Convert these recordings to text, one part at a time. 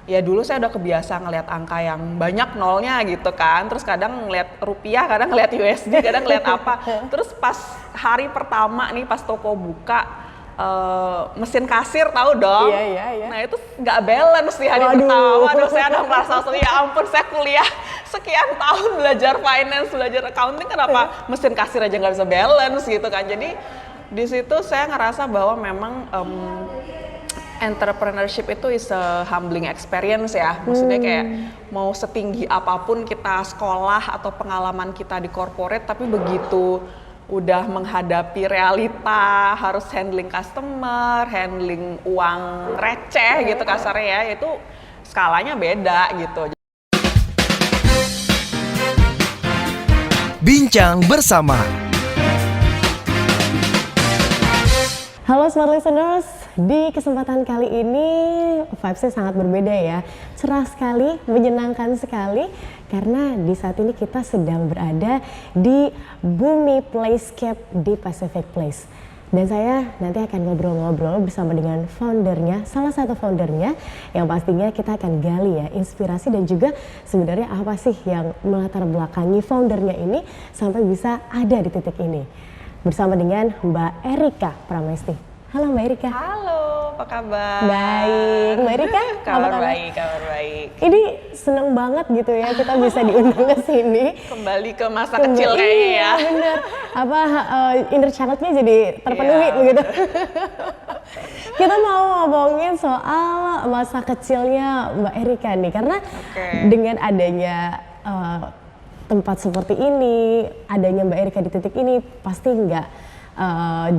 ya dulu saya udah kebiasa ngelihat angka yang banyak nolnya gitu kan, terus kadang ngelihat rupiah, kadang ngelihat USD, kadang ngelihat apa. Terus pas hari pertama nih pas toko buka, mesin kasir tahu dong. Iya. Nah itu nggak balance di hari pertama. Waduh, saya udah merasa ya ampun, saya kuliah sekian tahun belajar finance, belajar accounting, kenapa mesin kasir aja nggak bisa balance gitu kan. Jadi di situ saya ngerasa bahwa memang entrepreneurship itu is a humbling experience ya. Maksudnya kayak mau setinggi apapun kita sekolah atau pengalaman kita di corporate, tapi begitu udah menghadapi realita, harus handling customer, handling uang receh gitu kasarnya ya, itu skalanya beda gitu. Bincang bersama. Halo Smart Listeners, di kesempatan kali ini vibes-nya sangat berbeda ya. Cerah sekali, menyenangkan sekali, karena di saat ini kita sedang berada di Bumi Playscape di Pacific Place. Dan saya nanti akan ngobrol-ngobrol bersama dengan foundernya, salah satu foundernya, yang pastinya kita akan gali ya, inspirasi dan juga sebenarnya apa sih yang melatar belakangi foundernya ini sampai bisa ada di titik ini. Bersama dengan Mbak Erika Pramesti. Halo Mbak Erika. Halo, apa kabar? Baik, Mbak Erika. Kabar baik. Ini seneng banget gitu ya kita bisa diundang ke sini. Kembali ke masa kecil kayaknya ya. Bener. Apa inner child-nya jadi terpenuhi begitu. Kita mau ngomongin soal masa kecilnya Mbak Erika nih, karena dengan adanya tempat seperti ini, adanya Mbak Erika di titik ini pasti nggak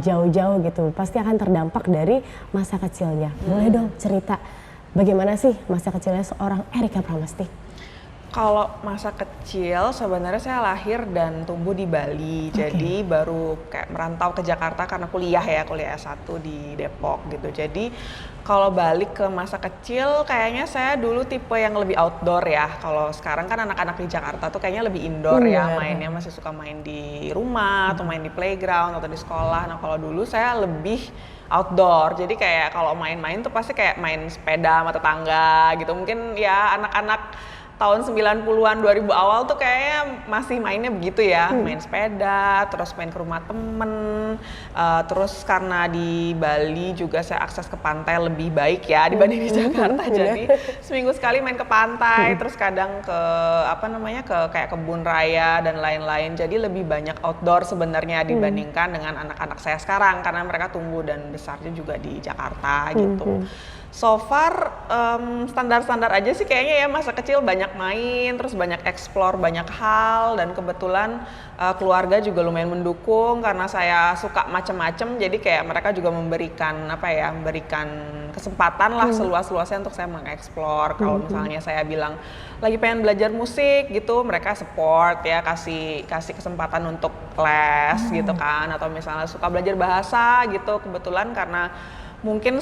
jauh-jauh gitu, pasti akan terdampak dari masa kecilnya. Boleh dong cerita bagaimana sih masa kecilnya seorang Erika Pramesti? Kalau masa kecil sebenarnya saya lahir dan tumbuh di Bali, jadi baru kayak merantau ke Jakarta karena kuliah S1 di Depok gitu. Jadi kalau balik ke masa kecil kayaknya saya dulu tipe yang lebih outdoor ya. Kalau sekarang kan anak-anak di Jakarta tuh kayaknya lebih indoor ya, mainnya masih suka main di rumah atau main di playground atau di sekolah. Nah kalau dulu saya lebih outdoor, jadi kayak kalau main-main tuh pasti kayak main sepeda sama tetangga gitu. Mungkin ya anak-anak tahun 90-an 2000 awal tuh kayaknya masih mainnya begitu ya, main sepeda, terus main ke rumah temen, terus karena di Bali juga saya akses ke pantai lebih baik ya dibanding di Jakarta, jadi seminggu sekali main ke pantai, terus kadang ke ke kayak kebun raya dan lain-lain, jadi lebih banyak outdoor sebenarnya dibandingkan dengan anak-anak saya sekarang karena mereka tumbuh dan besarnya juga di Jakarta gitu. So far standar-standar aja sih kayaknya ya, masa kecil banyak main, terus banyak explore banyak hal, dan kebetulan keluarga juga lumayan mendukung karena saya suka macem-macem, jadi kayak mereka juga memberikan memberikan kesempatan lah seluas-luasnya untuk saya mengeksplor. Kalau misalnya saya bilang lagi pengen belajar musik gitu, mereka support ya, kasih kesempatan untuk les gitu kan, atau misalnya suka belajar bahasa gitu, kebetulan karena mungkin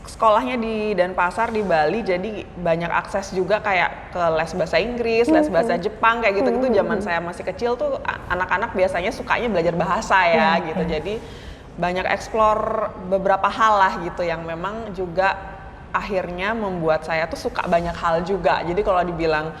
sekolahnya di Denpasar di Bali, jadi banyak akses juga kayak ke les bahasa Inggris, les bahasa Jepang kayak gitu-gitu. Zaman saya masih kecil tuh anak-anak biasanya sukanya belajar bahasa ya gitu. Jadi banyak explore beberapa hal lah gitu yang memang juga akhirnya membuat saya tuh suka banyak hal juga. Jadi kalau dibilang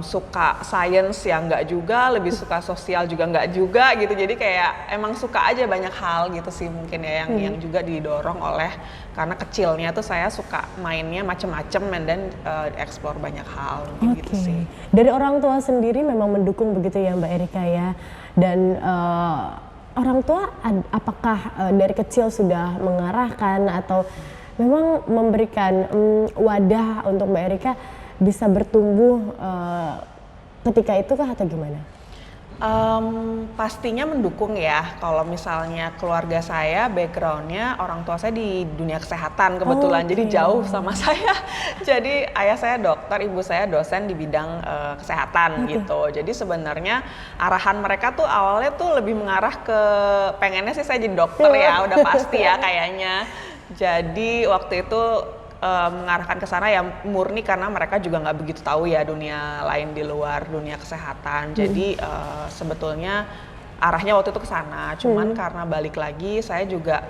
suka science ya enggak juga, lebih suka sosial juga enggak juga gitu. Jadi kayak emang suka aja banyak hal gitu sih mungkin ya, yang juga didorong oleh karena kecilnya tuh saya suka mainnya macem-macem dan explore banyak hal gitu sih. Dari orang tua sendiri memang mendukung begitu ya Mbak Erika ya, dan orang tua apakah dari kecil sudah mengarahkan atau memang memberikan wadah untuk Mbak Erika bisa bertumbuh ketika itu kah atau gimana? Pastinya mendukung ya. Kalau misalnya keluarga saya backgroundnya orang tua saya di dunia kesehatan kebetulan, jadi jauh sama saya. Jadi ayah saya dokter, ibu saya dosen di bidang kesehatan gitu. Jadi sebenarnya arahan mereka tuh awalnya tuh lebih mengarah ke pengennya sih saya jadi dokter ya, udah pasti ya kayaknya. Jadi waktu itu mengarahkan ke sana ya murni karena mereka juga nggak begitu tahu ya dunia lain di luar dunia kesehatan. Jadi sebetulnya arahnya waktu itu ke sana. Cuman karena balik lagi saya juga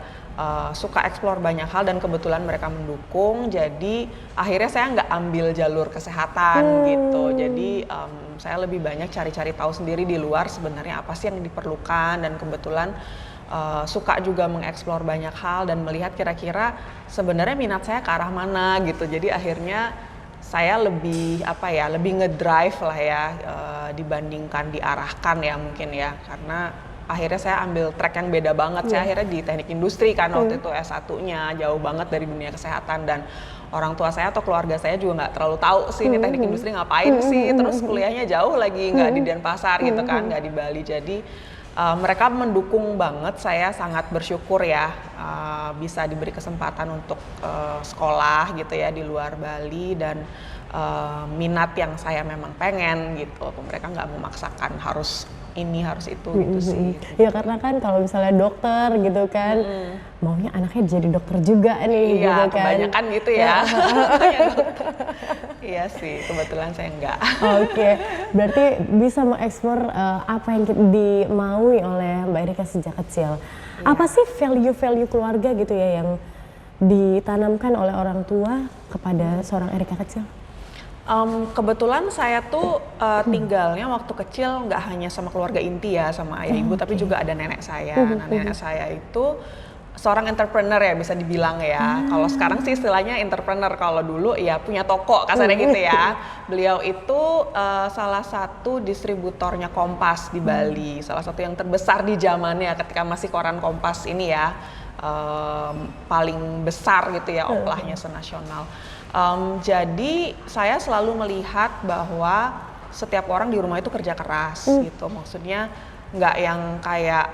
suka explore banyak hal dan kebetulan mereka mendukung, jadi akhirnya saya nggak ambil jalur kesehatan gitu. Jadi saya lebih banyak cari-cari tahu sendiri di luar sebenarnya apa sih yang diperlukan, dan kebetulan suka juga mengeksplor banyak hal dan melihat kira-kira sebenarnya minat saya ke arah mana gitu. Jadi akhirnya saya lebih lebih ngedrive lah ya dibandingkan diarahkan ya mungkin ya, karena akhirnya saya ambil track yang beda banget. Saya akhirnya di teknik industri kan waktu itu S1-nya, jauh banget dari dunia kesehatan, dan orang tua saya atau keluarga saya juga nggak terlalu tahu sih ini teknik industri ngapain sih, terus kuliahnya jauh lagi, nggak di Denpasar gitu kan, nggak di Bali. Jadi mereka mendukung banget, saya sangat bersyukur ya bisa diberi kesempatan untuk sekolah gitu ya di luar Bali, dan minat yang saya memang pengen gitu. Mereka nggak memaksakan harus ini harus itu gitu sih. Ya karena kan kalau misalnya dokter gitu kan, maunya anaknya jadi dokter juga nih gitu kan. Kebanyakan gitu ya. Iya sih, kebetulan saya enggak. Oke, berarti bisa mengeksplor apa yang dimaui oleh Mbak Erika sejak kecil. Apa sih value-value keluarga gitu ya yang ditanamkan oleh orang tua kepada seorang Erika kecil? Kebetulan saya tuh tinggalnya waktu kecil nggak hanya sama keluarga inti ya, sama ayah ibu, tapi juga ada nenek saya. Nah, nenek saya itu seorang entrepreneur ya bisa dibilang ya. Kalau sekarang sih istilahnya entrepreneur, kalau dulu ya punya toko kasarnya gitu ya. Beliau itu salah satu distributornya Kompas di Bali, salah satu yang terbesar di zamannya ketika masih koran Kompas ini ya, paling besar gitu ya, oplahnya senasional. Jadi saya selalu melihat bahwa setiap orang di rumah itu kerja keras gitu, maksudnya nggak yang kayak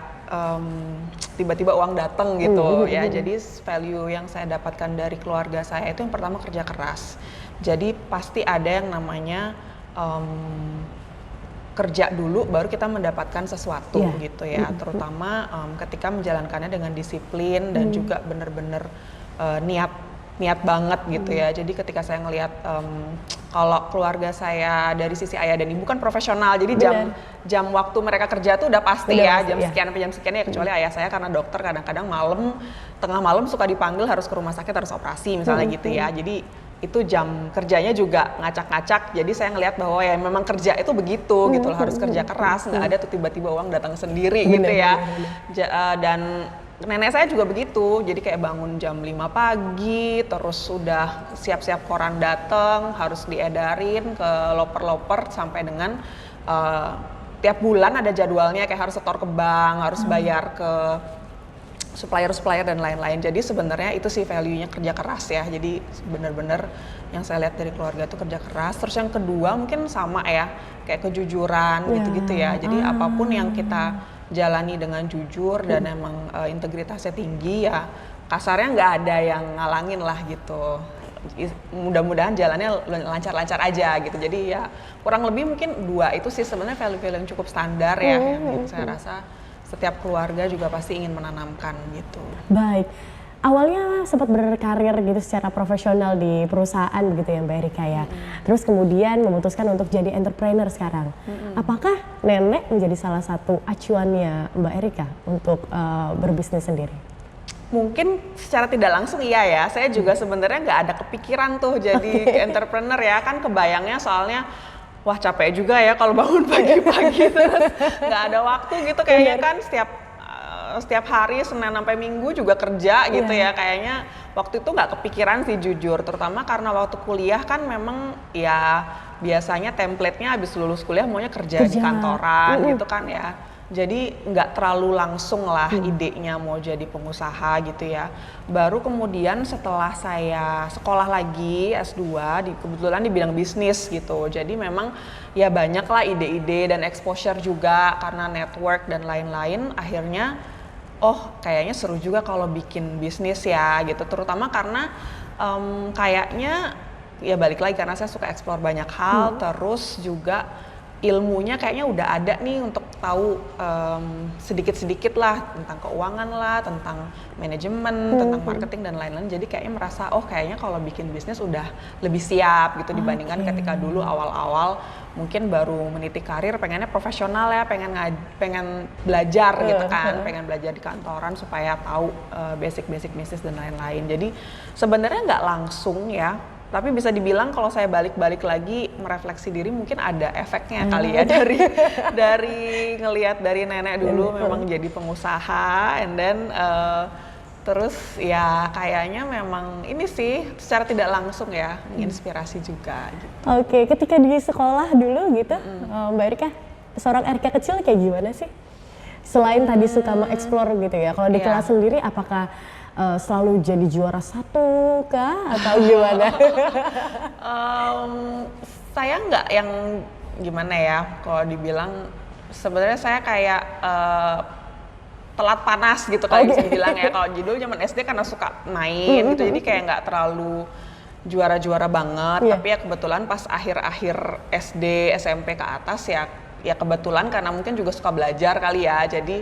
tiba-tiba uang datang gitu ya. Jadi value yang saya dapatkan dari keluarga saya itu yang pertama kerja keras. Jadi pasti ada yang namanya kerja dulu baru kita mendapatkan sesuatu gitu ya, terutama ketika menjalankannya dengan disiplin dan juga benar-benar niat banget gitu ya. Jadi ketika saya ngelihat kalau keluarga saya dari sisi ayah dan ibu kan profesional, jadi jam waktu mereka kerja tuh udah pasti ya, jam sekian sampai jam sekian ya, kecuali ayah saya karena dokter kadang-kadang tengah malam suka dipanggil harus ke rumah sakit, harus operasi misalnya gitu ya. Jadi itu jam kerjanya juga ngacak-ngacak, jadi saya ngelihat bahwa ya memang kerja itu begitu gitu loh, harus kerja keras, nggak ada tuh tiba-tiba uang datang sendiri gitu ya. Dan nenek saya juga begitu, jadi kayak bangun jam 5 pagi, terus sudah siap-siap koran datang, harus diedarin ke loper-loper sampai dengan tiap bulan ada jadwalnya, kayak harus setor ke bank, harus bayar ke supplier dan lain-lain. Jadi sebenarnya itu sih value-nya kerja keras ya, jadi benar-benar yang saya lihat dari keluarga itu kerja keras. Terus yang kedua mungkin sama ya, kayak kejujuran gitu-gitu ya, jadi apapun yang kita jalani dengan jujur dan emang integritasnya tinggi ya, kasarnya nggak ada yang ngalangin lah gitu. Mudah-mudahan jalannya lancar-lancar aja gitu. Jadi ya kurang lebih mungkin dua itu sih sebenarnya value-value yang cukup standar ya, yang saya rasa setiap keluarga juga pasti ingin menanamkan gitu. Baik, awalnya sempat berkarir gitu secara profesional di perusahaan gitu ya Mbak Erika ya. Terus kemudian memutuskan untuk jadi entrepreneur sekarang. Apakah nenek menjadi salah satu acuannya Mbak Erika untuk berbisnis sendiri? Mungkin secara tidak langsung iya ya. Saya juga sebenarnya nggak ada kepikiran tuh jadi entrepreneur ya. Kan kebayangnya soalnya wah capek juga ya kalau bangun pagi-pagi terus nggak ada waktu gitu kayaknya kan, setiap hari Senin sampai Minggu juga kerja gitu ya. Kayaknya waktu itu nggak kepikiran sih jujur, terutama karena waktu kuliah kan memang ya biasanya template-nya habis lulus kuliah maunya kerja di kantoran gitu kan ya. Jadi nggak terlalu langsung lah idenya mau jadi pengusaha gitu ya. Baru kemudian setelah saya sekolah lagi S2, kebetulan di bidang bisnis gitu. Jadi memang ya banyak lah ide-ide dan exposure juga karena network dan lain-lain. Akhirnya kayaknya seru juga kalau bikin bisnis ya gitu. Terutama karena kayaknya ya balik lagi karena saya suka explore banyak hal, terus juga ilmunya kayaknya udah ada nih untuk tahu sedikit-sedikit lah tentang keuangan lah, tentang manajemen, tentang marketing dan lain-lain. Jadi kayaknya merasa kayaknya kalau bikin bisnis udah lebih siap gitu dibandingkan ketika dulu awal-awal mungkin baru meniti karir, pengennya profesional ya, pengen belajar gitu kan, pengen belajar di kantoran supaya tahu basic-basic bisnis dan lain-lain. Jadi sebenarnya nggak langsung ya. Tapi bisa dibilang kalau saya balik-balik lagi merefleksi diri mungkin ada efeknya kali ya dari ngelihat dari nenek dulu memang jadi pengusaha, and then terus ya kayaknya memang ini sih secara tidak langsung ya menginspirasi juga gitu. Oke, ketika di sekolah dulu gitu, Mbak Erika, seorang Erika kecil kayak gimana sih? Selain tadi suka mengeksplor gitu ya, kalau di kelas sendiri apakah selalu jadi juara satu kah atau gimana? Saya nggak yang gimana ya, kalau dibilang sebenarnya saya kayak telat panas gitu kali bisa bilang ya. Kalau dulu zaman SD karena suka main gitu, jadi kayak nggak terlalu juara-juara banget. Tapi ya kebetulan pas akhir-akhir SD, SMP ke atas ya kebetulan karena mungkin juga suka belajar kali ya, jadi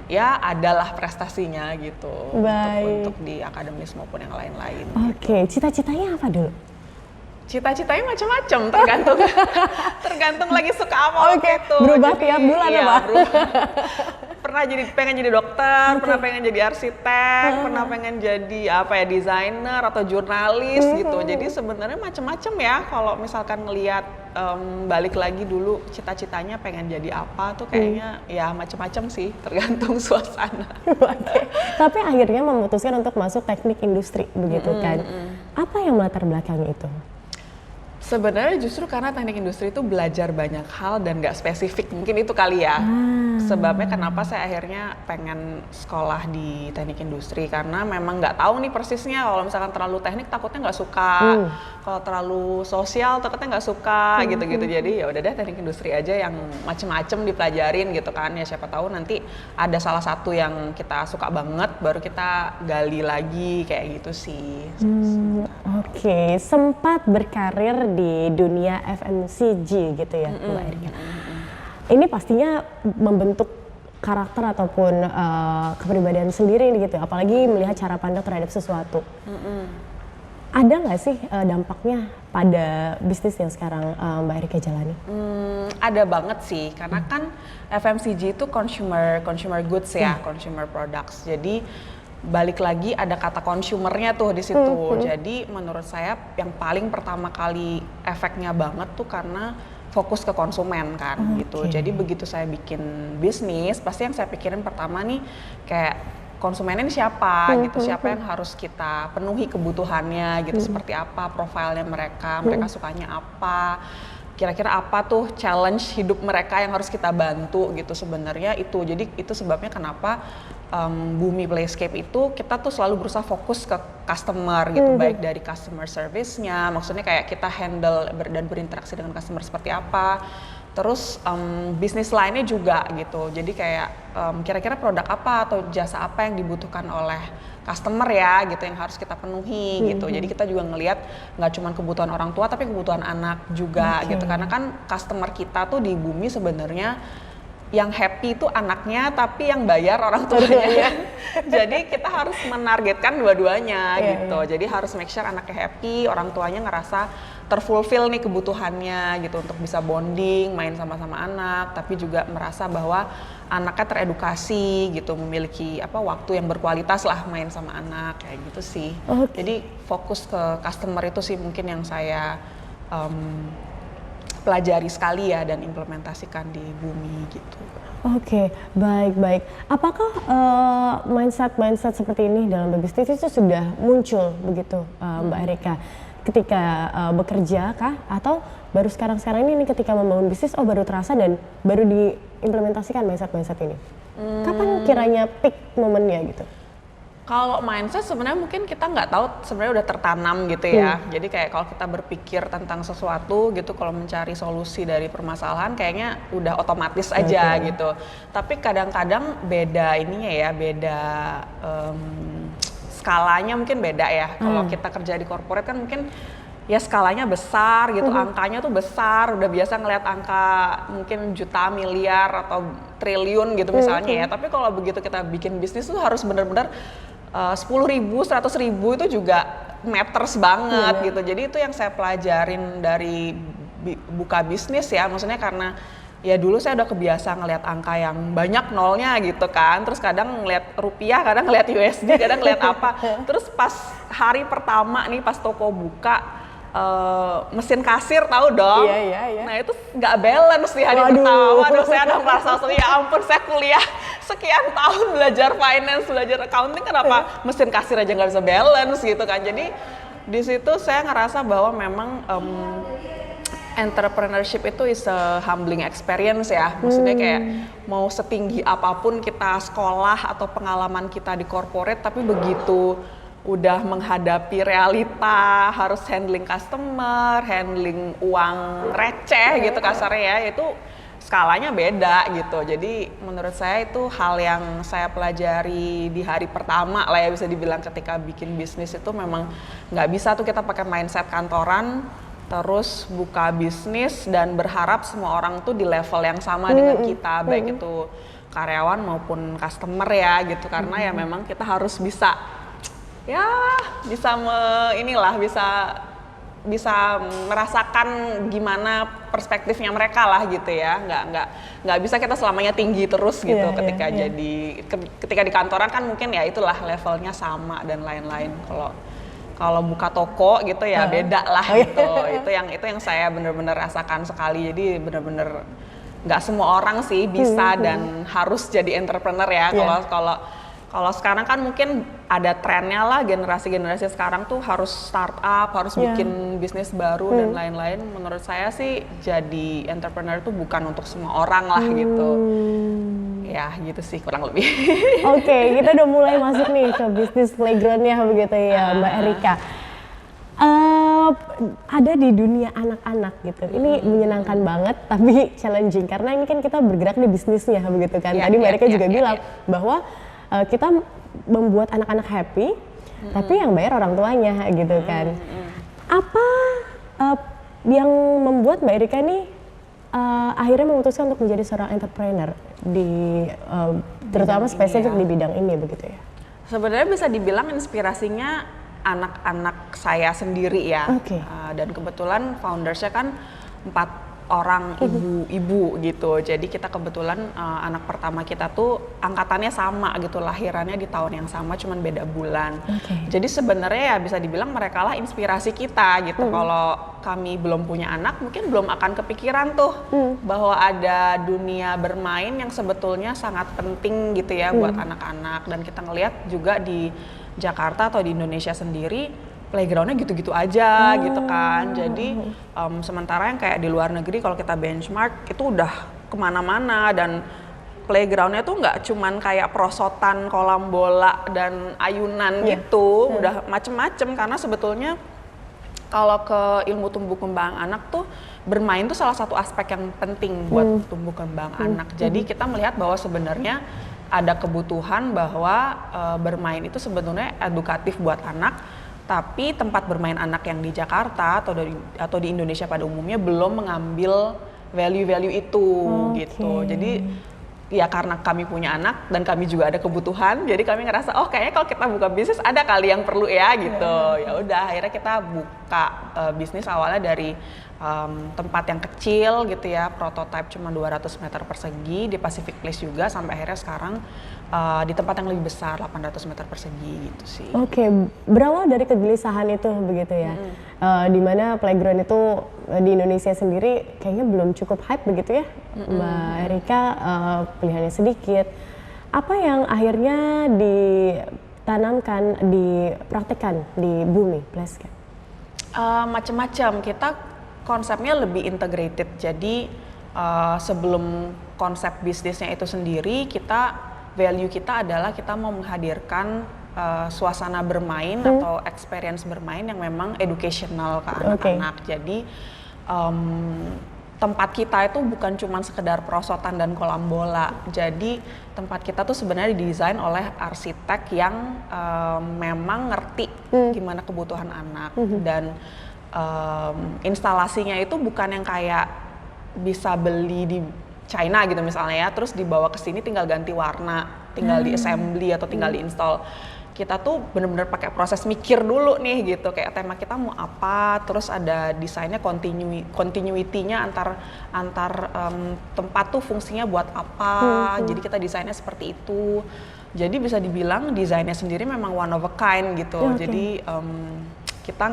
ya adalah prestasinya gitu untuk di akademis maupun yang lain-lain. Oke, cita-citanya apa dulu? Cita-citanya macam-macam, tergantung lagi suka apa waktu itu. Berubah tiap bulan ya, Pak? Pernah pengen jadi dokter, pernah pengen jadi arsitek, pernah pengen jadi desainer atau jurnalis gitu. Jadi sebenarnya macam-macam ya. Kalau misalkan ngelihat balik lagi dulu cita-citanya pengen jadi apa tuh kayaknya ya macam-macam sih, tergantung suasana. Tapi akhirnya memutuskan untuk masuk teknik industri begitu kan. Apa yang melatar belakang itu? Sebenarnya justru karena teknik industri itu belajar banyak hal dan nggak spesifik, mungkin itu kali ya. Sebabnya kenapa saya akhirnya pengen sekolah di teknik industri, karena memang nggak tahu nih persisnya. Kalau misalkan terlalu teknik takutnya nggak suka, kalau terlalu sosial takutnya nggak suka gitu-gitu. Jadi ya udah deh teknik industri aja yang macem-macem dipelajarin gitu kan. Ya siapa tahu nanti ada salah satu yang kita suka banget, baru kita gali lagi kayak gitu sih. Oke, sempat berkarir di dunia FMCG gitu ya, Mbak Erika. Ini pastinya membentuk karakter ataupun kepribadian sendiri gitu, apalagi melihat cara pandang terhadap sesuatu. Ada nggak sih dampaknya pada bisnis yang sekarang Mbak Erika jalani? Ada banget sih, karena kan FMCG itu consumer goods ya, consumer products. Jadi balik lagi ada kata consumernya tuh di situ. Jadi menurut saya yang paling pertama kali efeknya banget tuh karena fokus ke konsumen kan gitu. Jadi begitu saya bikin bisnis, pasti yang saya pikirin pertama nih kayak konsumennya ini siapa gitu, siapa yang harus kita penuhi kebutuhannya gitu, seperti apa profilnya mereka sukanya apa, kira-kira apa tuh challenge hidup mereka yang harus kita bantu gitu. Sebenarnya itu, jadi itu sebabnya kenapa Bumi Playscape itu kita tuh selalu berusaha fokus ke customer gitu, baik dari customer service-nya, maksudnya kayak kita handle dan berinteraksi dengan customer seperti apa, terus bisnis lainnya juga gitu. Jadi kayak kira-kira produk apa atau jasa apa yang dibutuhkan oleh customer ya gitu, yang harus kita penuhi gitu. Jadi kita juga ngelihat nggak cuma kebutuhan orang tua tapi kebutuhan anak juga gitu, karena kan customer kita tuh di Bumi sebenarnya yang happy itu anaknya, tapi yang bayar orang tuanya. Jadi kita harus menargetkan dua-duanya gitu. Jadi harus make sure anaknya happy, orang tuanya ngerasa terfulfill nih kebutuhannya gitu, untuk bisa bonding, main sama-sama anak, tapi juga merasa bahwa anaknya teredukasi gitu, memiliki waktu yang berkualitas lah main sama anak kayak gitu sih. Jadi fokus ke customer itu sih mungkin yang saya pelajari sekali ya dan implementasikan di Bumi gitu. Oke, baik. Apakah mindset seperti ini dalam berbisnis itu sudah muncul begitu, Mbak Erika, ketika bekerja kah? Atau baru sekarang ini ketika membangun bisnis, baru terasa dan baru diimplementasikan mindset ini? Kapan kiranya peak momennya gitu? Kalau mindset sebenarnya mungkin kita nggak tahu, sebenarnya udah tertanam gitu ya. Jadi kayak kalau kita berpikir tentang sesuatu gitu, kalau mencari solusi dari permasalahan kayaknya udah otomatis aja gitu. Tapi kadang-kadang beda ininya ya, beda skalanya mungkin beda ya. Kalau kita kerja di corporate kan mungkin ya skalanya besar gitu, angkanya tuh besar, udah biasa ngeliat angka mungkin juta, miliar atau triliun gitu misalnya ya. Tapi kalau begitu kita bikin bisnis tuh harus bener-bener 10.000, 100.000 itu juga matters banget gitu. Jadi itu yang saya pelajarin dari buka bisnis ya, maksudnya karena ya dulu saya udah kebiasa ngelihat angka yang banyak nolnya gitu kan, terus kadang ngelihat rupiah, kadang ngelihat USD, kadang ngelihat apa. Terus pas hari pertama nih pas toko buka, mesin kasir tahu dong. Iya. Nah itu nggak balance di hari pertama. Aduh saya udah merasa ya ampun, saya kuliah sekian tahun belajar finance, belajar accounting, kenapa mesin kasir aja nggak bisa balance gitu kan. Jadi di situ saya ngerasa bahwa memang entrepreneurship itu is a humbling experience ya. Maksudnya kayak mau setinggi apapun kita sekolah atau pengalaman kita di corporate, tapi begitu udah menghadapi realita, harus handling customer, handling uang receh gitu kasarnya ya, itu skalanya beda gitu. Jadi menurut saya itu hal yang saya pelajari di hari pertama lah ya, bisa dibilang ketika bikin bisnis itu memang nggak bisa tuh kita pakai mindset kantoran terus buka bisnis dan berharap semua orang tuh di level yang sama dengan kita, baik itu karyawan maupun customer ya gitu, karena ya memang kita harus bisa bisa merasakan gimana perspektifnya mereka lah gitu ya, nggak bisa kita selamanya tinggi terus gitu ketika di kantoran kan mungkin ya itulah levelnya sama dan lain-lain. Kalau buka toko gitu ya beda lah gitu. Itu yang saya benar-benar rasakan sekali. Jadi benar-benar nggak semua orang sih bisa dan harus jadi entrepreneur ya. Kalau sekarang kan mungkin ada trennya lah, generasi sekarang tuh harus startup, harus bikin bisnis baru dan lain-lain. Menurut saya sih jadi entrepreneur tuh bukan untuk semua orang lah gitu. Ya gitu sih kurang lebih. Oke, kita udah mulai masuk nih ke bisnis playground-nya begitu ya Mbak Erika. Ada di dunia anak-anak gitu. Ini menyenangkan banget tapi challenging karena ini kan kita bergerak di bisnisnya begitu kan. Tadi Mbak Erika juga bilang bahwa kita membuat anak-anak happy, tapi yang bayar orang tuanya gitu kan. Apa yang membuat Mbak Erika ini akhirnya memutuskan untuk menjadi seorang entrepreneur di terutama spesifik di bidang ini begitu ya? Sebenarnya bisa dibilang inspirasinya anak-anak saya sendiri ya. Dan kebetulan foundersnya kan 4 orang ibu-ibu gitu. Jadi kita kebetulan anak pertama kita tuh angkatannya sama gitu, lahirannya di tahun yang sama cuman beda bulan. Jadi sebenarnya ya bisa dibilang mereka lah inspirasi kita gitu. Kalau kami belum punya anak mungkin belum akan kepikiran tuh bahwa ada dunia bermain yang sebetulnya sangat penting gitu ya buat anak-anak. Dan kita ngelihat juga di Jakarta atau di Indonesia sendiri playgroundnya gitu-gitu aja gitu kan. Jadi sementara yang kayak di luar negeri kalau kita benchmark itu udah kemana-mana dan playgroundnya tuh nggak cuman kayak perosotan kolam bola dan ayunan gitu, udah macem-macem. Karena sebetulnya kalau ke ilmu tumbuh kembang anak tuh bermain tuh salah satu aspek yang penting buat tumbuh kembang anak. Jadi kita melihat bahwa sebenarnya ada kebutuhan bahwa bermain itu sebetulnya edukatif buat anak. Tapi tempat bermain anak yang di Jakarta atau di Indonesia pada umumnya belum mengambil value-value itu gitu. Jadi ya karena kami punya anak dan kami juga ada kebutuhan, jadi kami ngerasa kayaknya kalau kita buka bisnis ada kali yang perlu ya gitu. Ya udah akhirnya kita buka bisnis awalnya dari tempat yang kecil gitu ya, prototipe cuma 200 meter persegi di Pacific Place juga, sampai akhirnya sekarang di tempat yang lebih besar 800 meter persegi gitu sih. Berawal dari kegelisahan itu begitu ya, dimana playground itu di Indonesia sendiri kayaknya belum cukup hype begitu ya, Mbak Erika, pilihannya sedikit. Apa yang akhirnya ditanamkan, dipraktekkan di Bumi Place? Macam-macam, kita konsepnya lebih integrated. Jadi sebelum konsep bisnisnya itu sendiri, value kita adalah kita mau menghadirkan suasana bermain atau experience bermain yang memang educational ke anak-anak. Jadi tempat kita itu bukan cuma sekedar perosotan dan kolam bola. Jadi tempat kita tuh sebenarnya didesain oleh arsitek yang memang ngerti gimana kebutuhan anak dan instalasinya itu bukan yang kayak bisa beli di China gitu misalnya ya, terus dibawa ke sini tinggal ganti warna, tinggal di assembly atau tinggal di install. Kita tuh bener-bener pakai proses mikir dulu nih gitu, kayak tema kita mau apa, terus ada desainnya continuity-nya antar tempat tuh fungsinya buat apa, jadi kita desainnya seperti itu. Jadi bisa dibilang desainnya sendiri memang one of a kind gitu. Jadi kita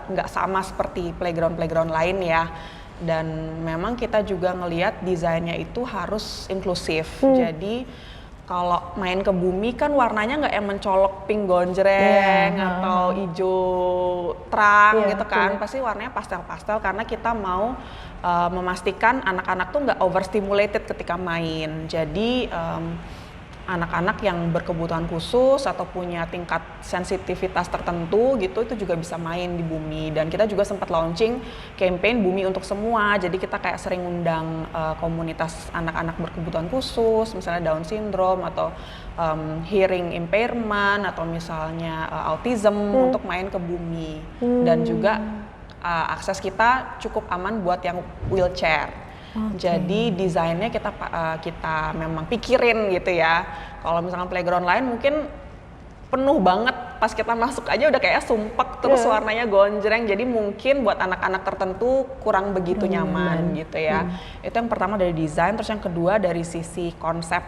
nggak sama seperti playground lain ya. Dan memang kita juga ngelihat desainnya itu harus inklusif. Jadi kalau main ke bumi kan warnanya nggak yang mencolok pink gonjreng atau hijau terang gitu kan. Pasti warnanya pastel-pastel karena kita mau memastikan anak-anak tuh nggak overstimulated ketika main. Jadi anak-anak yang berkebutuhan khusus atau punya tingkat sensitivitas tertentu gitu itu juga bisa main di bumi. Dan kita juga sempat launching campaign Bumi untuk Semua, jadi kita kayak sering undang komunitas anak-anak berkebutuhan khusus, misalnya Down syndrome atau hearing impairment atau misalnya autism untuk main ke bumi. Dan juga akses kita cukup aman buat yang wheelchair. Jadi desainnya kita memang pikirin gitu ya. Kalau misalkan playground lain mungkin penuh banget, pas kita masuk aja udah kayak sumpek terus warnanya gonjreng. Jadi mungkin buat anak-anak tertentu kurang begitu nyaman gitu ya. Itu yang pertama dari desain, terus yang kedua dari sisi konsep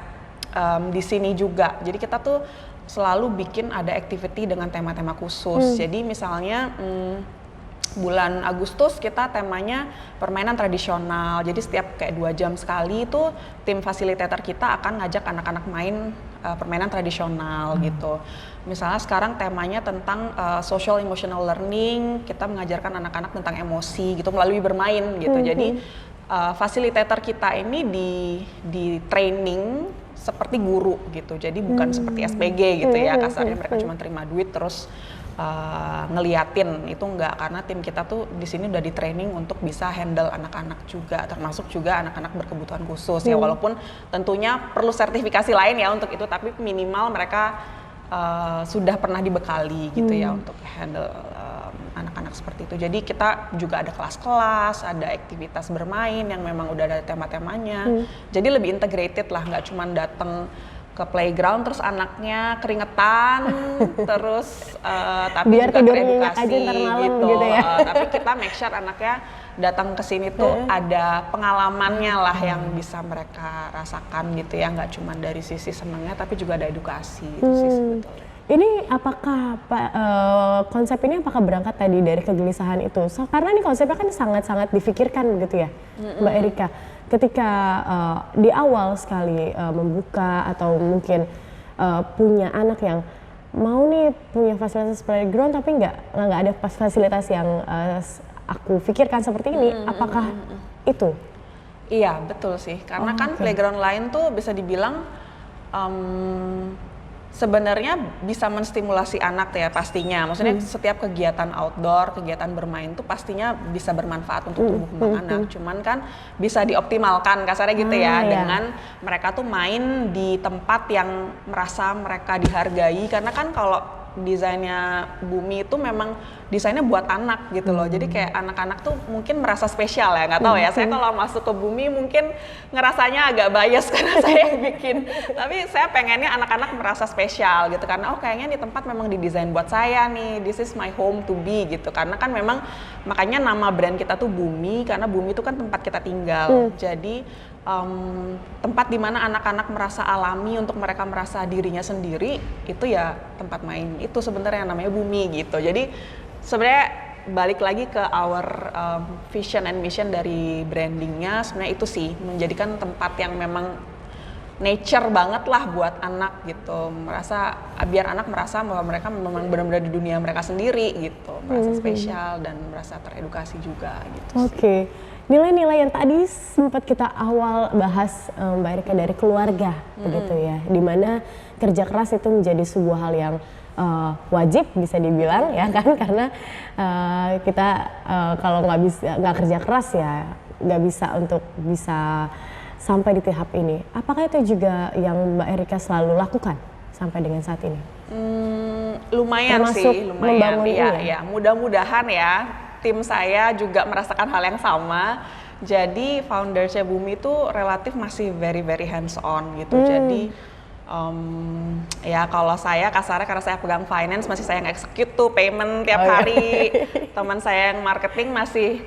di sini juga. Jadi kita tuh selalu bikin ada activity dengan tema-tema khusus. Jadi misalnya bulan Agustus kita temanya permainan tradisional. Jadi setiap kayak 2 jam sekali itu tim fasilitator kita akan ngajak anak-anak main permainan tradisional gitu. Misalnya sekarang temanya tentang social emotional learning, kita mengajarkan anak-anak tentang emosi gitu melalui bermain gitu. Jadi fasilitator kita ini di training seperti guru gitu. Jadi bukan seperti SPG gitu ya, kasarnya mereka cuma terima duit terus ngeliatin, itu enggak, karena tim kita tuh di sini udah di training untuk bisa handle anak-anak juga, termasuk juga anak-anak berkebutuhan khusus ya, walaupun tentunya perlu sertifikasi lain ya untuk itu, tapi minimal mereka sudah pernah dibekali gitu ya untuk handle anak-anak seperti itu. Jadi kita juga ada kelas-kelas, ada aktivitas bermain yang memang udah ada tema-temanya. Jadi lebih integrated lah, nggak cuma datang ke playground terus anaknya keringetan terus tapi biar juga teredukasi gitu ya. Tapi kita make sure anaknya datang ke sini tuh ada pengalamannya lah yang bisa mereka rasakan gitu ya, nggak cuma dari sisi senangnya tapi juga ada edukasi gitu sih sebetulnya. Ini apakah konsep ini apakah berangkat tadi dari kegelisahan itu? Karena ini konsepnya kan sangat-sangat difikirkan gitu ya, Mbak Erika. Ketika di awal sekali membuka atau mungkin punya anak yang mau nih punya fasilitas playground tapi nggak ada fasilitas yang aku pikirkan seperti ini, apakah itu? Iya betul sih, karena kan playground lain tuh bisa dibilang sebenarnya bisa menstimulasi anak ya pastinya. Maksudnya setiap kegiatan outdoor, kegiatan bermain tuh pastinya bisa bermanfaat untuk tumbuh kembang anak. Cuman kan bisa dioptimalkan kasarnya gitu ya, dengan mereka tuh main di tempat yang merasa mereka dihargai. Karena kan kalau desainnya Bumi itu memang desainnya buat anak gitu loh. Jadi kayak anak-anak tuh mungkin merasa spesial ya, nggak tahu ya. Saya kalau masuk ke Bumi mungkin ngerasanya agak bias karena saya yang bikin. Tapi saya pengennya anak-anak merasa spesial gitu, karena oh kayaknya di tempat memang didesain buat saya nih. This is my home to be gitu. Karena kan memang makanya nama brand kita tuh Bumi, karena Bumi itu kan tempat kita tinggal. Jadi tempat di mana anak-anak merasa alami untuk mereka merasa dirinya sendiri, itu ya tempat main itu sebenarnya yang namanya Bumi gitu. Jadi sebenarnya balik lagi ke our vision and mission dari brandingnya, sebenarnya itu sih menjadikan tempat yang memang nature banget lah buat anak gitu, biar anak merasa bahwa mereka memang benar-benar di dunia mereka sendiri gitu, merasa spesial dan merasa teredukasi juga gitu. Oke. Nilai-nilai yang tadi sempat kita awal bahas Mbak Erika dari keluarga begitu ya, dimana kerja keras itu menjadi sebuah hal yang wajib bisa dibilang ya kan, karena kita kalau nggak kerja keras ya nggak bisa untuk bisa sampai di tahap ini. Apakah itu juga yang Mbak Erika selalu lakukan sampai dengan saat ini? Lumayan termasuk sih, lumayan membangun ya. Mudah-mudahan ya tim saya juga merasakan hal yang sama. Jadi foundersnya Bumi itu relatif masih very very hands on gitu. Jadi ya kalau saya kasarnya karena saya pegang finance masih saya nge-execute tuh payment tiap hari. Teman saya yang marketing masih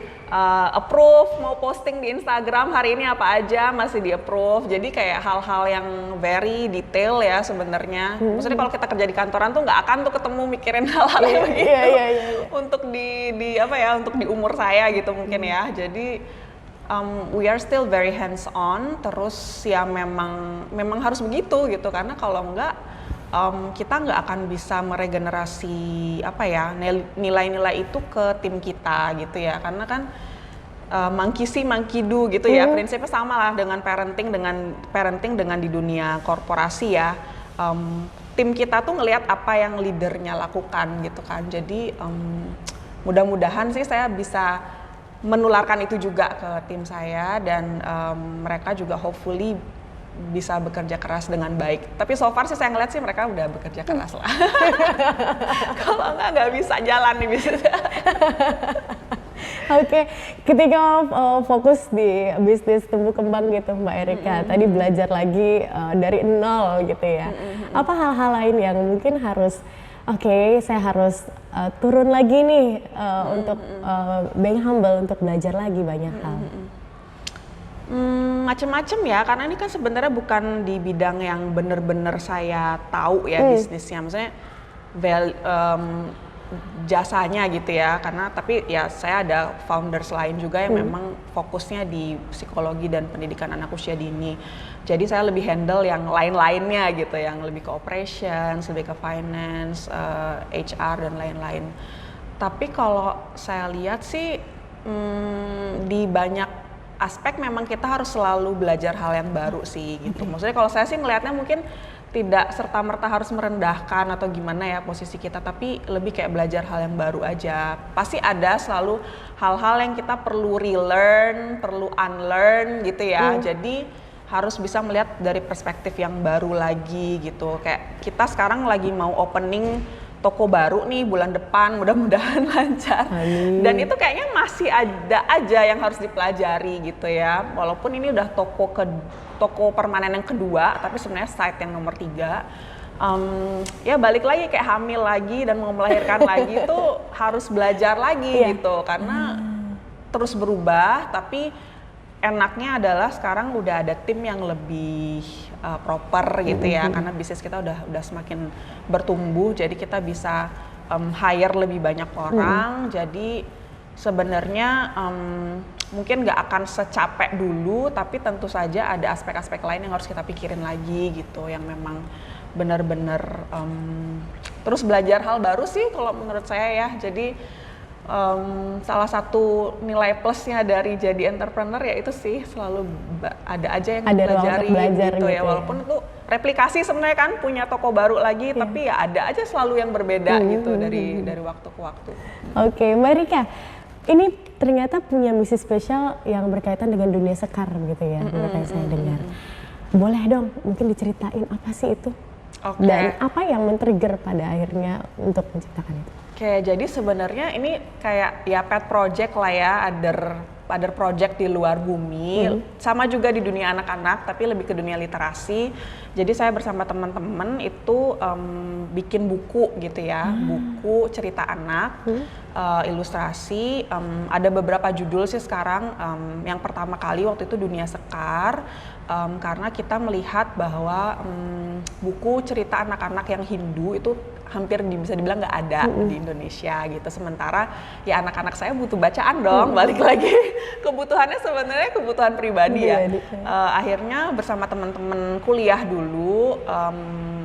approve mau posting di Instagram hari ini apa aja masih di approve. Jadi kayak hal-hal yang very detail ya sebenarnya. Maksudnya kalau kita kerja di kantoran tuh nggak akan tuh ketemu mikirin hal-hal yang begitu. Untuk di apa ya untuk di umur saya gitu mungkin ya. Jadi we are still very hands on, terus ya memang harus begitu gitu karena kalau enggak kita nggak akan bisa meregenerasi apa ya nilai-nilai itu ke tim kita gitu ya karena kan monkey see monkey do gitu ya prinsipnya sama lah dengan parenting dengan di dunia korporasi ya. Tim kita tuh ngelihat apa yang leadernya lakukan gitu kan jadi mudah-mudahan sih saya bisa menularkan itu juga ke tim saya dan mereka juga hopefully bisa bekerja keras dengan baik. Tapi so far sih saya ngeliat sih mereka udah bekerja keras lah. Kalau nggak bisa jalan nih bisnisnya. Oke, ketika fokus di bisnis tumbuh kembang gitu Mbak Erika, tadi belajar lagi dari nol gitu ya. Apa hal-hal lain yang mungkin harus saya harus turun lagi nih untuk being humble untuk belajar lagi banyak hal. Macem-macem ya, karena ini kan sebenarnya bukan di bidang yang bener-bener saya tahu ya bisnisnya, maksudnya jasanya gitu ya, karena tapi ya saya ada founders lain juga yang memang fokusnya di psikologi dan pendidikan anak usia dini. Jadi saya lebih handle yang lain-lainnya gitu, yang lebih ke operations, lebih ke finance, HR dan lain-lain. Tapi kalau saya lihat sih di banyak aspek memang kita harus selalu belajar hal yang baru sih gitu. Maksudnya kalau saya sih ngelihatnya mungkin tidak serta-merta harus merendahkan atau gimana ya posisi kita, tapi lebih kayak belajar hal yang baru aja. Pasti ada selalu hal-hal yang kita perlu relearn, perlu unlearn gitu ya. Jadi harus bisa melihat dari perspektif yang baru lagi gitu. Kayak kita sekarang lagi mau opening toko baru nih bulan depan, mudah-mudahan lancar. Dan itu kayaknya masih ada aja yang harus dipelajari gitu ya. Walaupun ini udah toko permanen yang kedua, tapi sebenarnya site yang nomor 3. Ya balik lagi kayak hamil lagi dan mau melahirkan lagi itu harus belajar lagi gitu. Karena terus berubah, tapi enaknya adalah sekarang udah ada tim yang lebih proper gitu ya, karena bisnis kita udah semakin bertumbuh, jadi kita bisa hire lebih banyak orang. Jadi sebenarnya mungkin nggak akan secapek dulu, tapi tentu saja ada aspek-aspek lain yang harus kita pikirin lagi gitu, yang memang benar-benar terus belajar hal baru sih kalau menurut saya ya. Jadi salah satu nilai plusnya dari jadi entrepreneur ya itu sih selalu ada aja yang pelajari gitu ya, walaupun itu replikasi sebenarnya kan punya toko baru lagi, tapi ya ada aja selalu yang berbeda gitu dari waktu ke waktu. Oke, Mbak Rika, ini ternyata punya misi spesial yang berkaitan dengan dunia sekar gitu ya, menurut yang saya dengar. Boleh dong mungkin diceritain apa sih itu? Dan apa yang men-trigger pada akhirnya untuk menciptakan itu? Oke, jadi sebenarnya ini kayak ya pet project lah ya, other project di luar Bumi, sama juga di dunia anak-anak, tapi lebih ke dunia literasi. Jadi saya bersama teman-teman itu bikin buku gitu ya, buku cerita anak, ilustrasi. Ada beberapa judul sih sekarang. Yang pertama kali waktu itu Dunia Sekar, karena kita melihat bahwa buku cerita anak-anak yang Hindu itu hampir bisa dibilang nggak ada di Indonesia gitu. Sementara ya anak-anak saya butuh bacaan dong, balik lagi kebutuhannya sebenarnya kebutuhan pribadi ya. Akhirnya bersama teman-teman kuliah dulu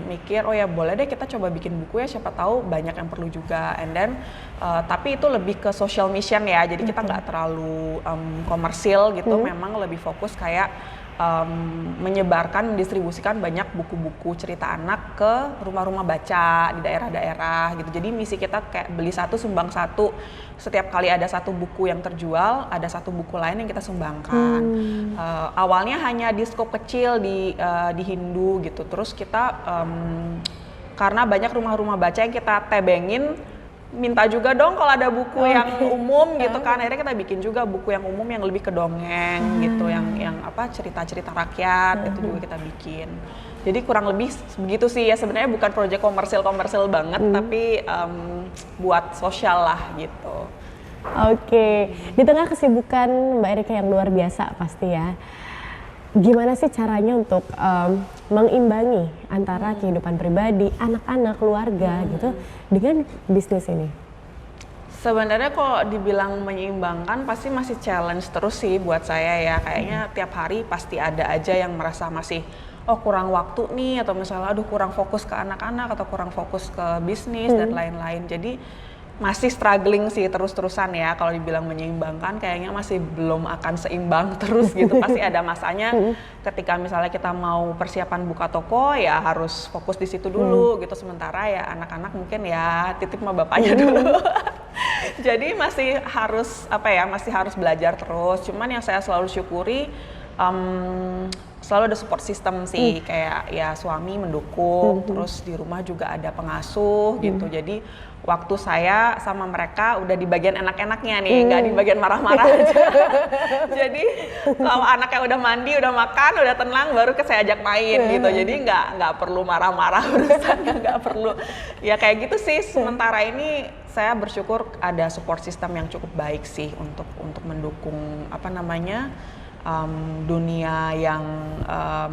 mikir, oh ya boleh deh kita coba bikin buku ya, siapa tahu banyak yang perlu juga. And then tapi itu lebih ke social mission ya, jadi kita nggak terlalu komersil gitu, memang lebih fokus kayak menyebarkan, mendistribusikan banyak buku-buku cerita anak ke rumah-rumah baca di daerah-daerah gitu. Jadi misi kita kayak beli satu sumbang satu, setiap kali ada satu buku yang terjual ada satu buku lain yang kita sumbangkan. Awalnya hanya di skop kecil di Hindu gitu, terus kita karena banyak rumah-rumah baca yang kita tebengin, minta juga dong kalau ada buku yang umum gitu kan. Akhirnya kita bikin juga buku yang umum yang lebih ke dongeng gitu, yang apa cerita-cerita rakyat itu juga kita bikin. Jadi kurang lebih begitu sih ya, sebenarnya bukan proyek komersil banget, tapi buat sosial lah gitu. Oke, di tengah kesibukan Mbak Erika yang luar biasa pasti ya, gimana sih caranya untuk mengimbangi antara kehidupan pribadi, anak-anak, keluarga gitu dengan bisnis ini? Sebenarnya kalau dibilang menyeimbangkan pasti masih challenge terus sih buat saya ya. Kayaknya tiap hari pasti ada aja yang merasa masih kurang waktu nih, atau misalnya aduh kurang fokus ke anak-anak atau kurang fokus ke bisnis dan lain-lain. Jadi masih struggling sih terus-terusan ya. Kalau dibilang menyeimbangkan kayaknya masih belum akan seimbang terus gitu. Pasti ada masanya ketika misalnya kita mau persiapan buka toko ya harus fokus di situ dulu gitu. Sementara ya anak-anak mungkin ya titip sama bapaknya dulu. Jadi masih harus masih harus belajar terus. Cuman yang saya selalu syukuri selalu ada support system sih, kayak ya suami mendukung, terus di rumah juga ada pengasuh gitu. Jadi waktu saya sama mereka udah di bagian enak-enaknya nih, nggak di bagian marah-marah aja. Jadi kalau anaknya udah mandi, udah makan, udah tenang, baru saya ajak main gitu. Jadi nggak perlu marah-marah urusannya, nggak perlu. Ya kayak gitu sih. Sementara ini saya bersyukur ada support system yang cukup baik sih untuk mendukung dunia yang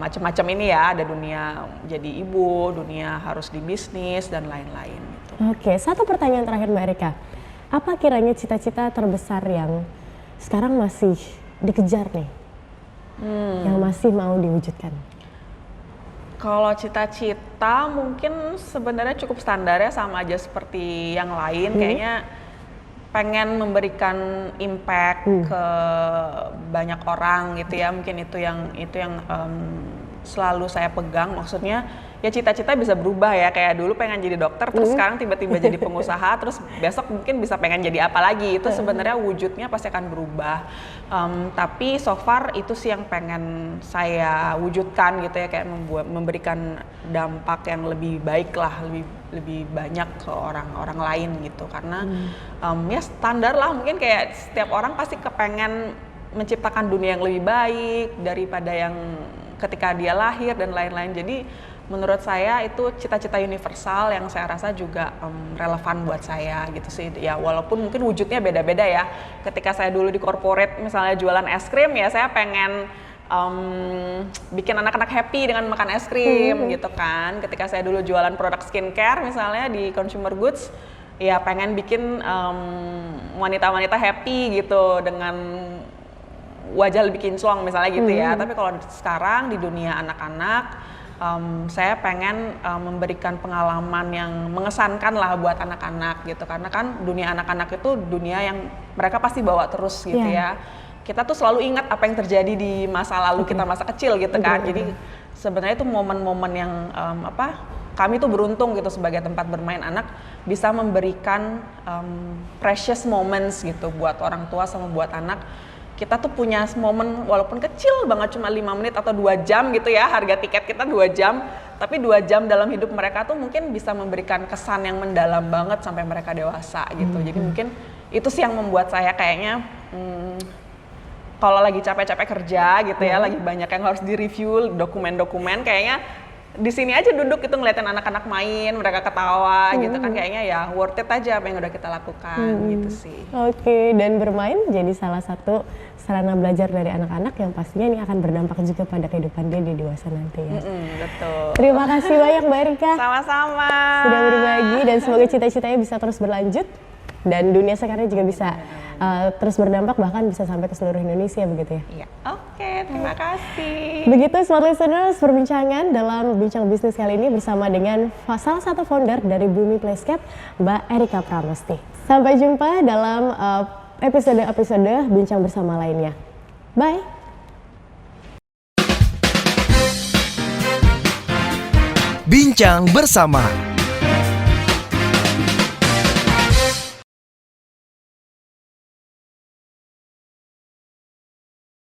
macam-macam ini ya. Ada dunia jadi ibu, dunia harus di bisnis dan lain-lain gitu. Oke, satu pertanyaan terakhir Mbak Erika. Apa kiranya cita-cita terbesar yang sekarang masih dikejar nih? Yang masih mau diwujudkan? Kalau cita-cita mungkin sebenarnya cukup standar ya, sama aja seperti yang lain. Kayaknya pengen memberikan impact ke banyak orang gitu ya. Mungkin itu yang selalu saya pegang. Maksudnya ya cita-cita bisa berubah ya, kayak dulu pengen jadi dokter, terus sekarang tiba-tiba jadi pengusaha, terus besok mungkin bisa pengen jadi apa lagi. Itu sebenarnya wujudnya pasti akan berubah. Tapi so far itu sih yang pengen saya wujudkan gitu ya, kayak memberikan dampak yang lebih baik lah, lebih banyak ke orang lain gitu. Karena ya standar lah, mungkin kayak setiap orang pasti kepengen menciptakan dunia yang lebih baik daripada yang ketika dia lahir dan lain-lain. Jadi menurut saya itu cita-cita universal yang saya rasa juga relevan buat saya gitu sih. Ya walaupun mungkin wujudnya beda-beda ya. Ketika saya dulu di corporate misalnya jualan es krim, ya saya pengen bikin anak-anak happy dengan makan es krim gitu kan. Ketika saya dulu jualan produk skincare misalnya di consumer goods, ya pengen bikin wanita-wanita happy gitu dengan wajah lebih kinclong misalnya gitu ya. Tapi kalau sekarang di dunia anak-anak, saya pengen memberikan pengalaman yang mengesankan lah buat anak-anak gitu. Karena kan dunia anak-anak itu dunia yang mereka pasti bawa terus gitu ya. Kita tuh selalu ingat apa yang terjadi di masa lalu kita masa kecil gitu kan. Jadi sebenarnya itu momen-momen yang kami tuh beruntung gitu sebagai tempat bermain anak bisa memberikan precious moments gitu buat orang tua sama buat anak. Kita tuh punya momen walaupun kecil banget, cuma 5 menit atau 2 jam gitu ya, harga tiket kita 2 jam, tapi 2 jam dalam hidup mereka tuh mungkin bisa memberikan kesan yang mendalam banget sampai mereka dewasa gitu. Jadi mungkin itu sih yang membuat saya kayaknya kalau lagi capek-capek kerja gitu ya, lagi banyak yang harus direview dokumen-dokumen, kayaknya di sini aja duduk itu ngeliatin anak-anak main, mereka ketawa gitu kan, kayaknya ya worth it aja apa yang udah kita lakukan gitu sih. Oke, dan bermain jadi salah satu sarana belajar dari anak-anak yang pastinya ini akan berdampak juga pada kehidupan dia di dewasa nanti ya. Betul. Terima kasih banyak Mbak Erika. Sama-sama. Sudah berbagi dan semoga cita-citanya bisa terus berlanjut dan dunia sekarang juga bisa terus berdampak, bahkan bisa sampai ke seluruh Indonesia begitu ya. Iya. Oke, terima kasih. Begitu Smart Listeners, perbincangan dalam Bincang Bisnis kali ini bersama dengan salah satu founder dari Bumi Playscape, Mbak Erika Pramesti. Sampai jumpa dalam episode-episode Bincang Bersama lainnya. Bye! Bincang Bersama.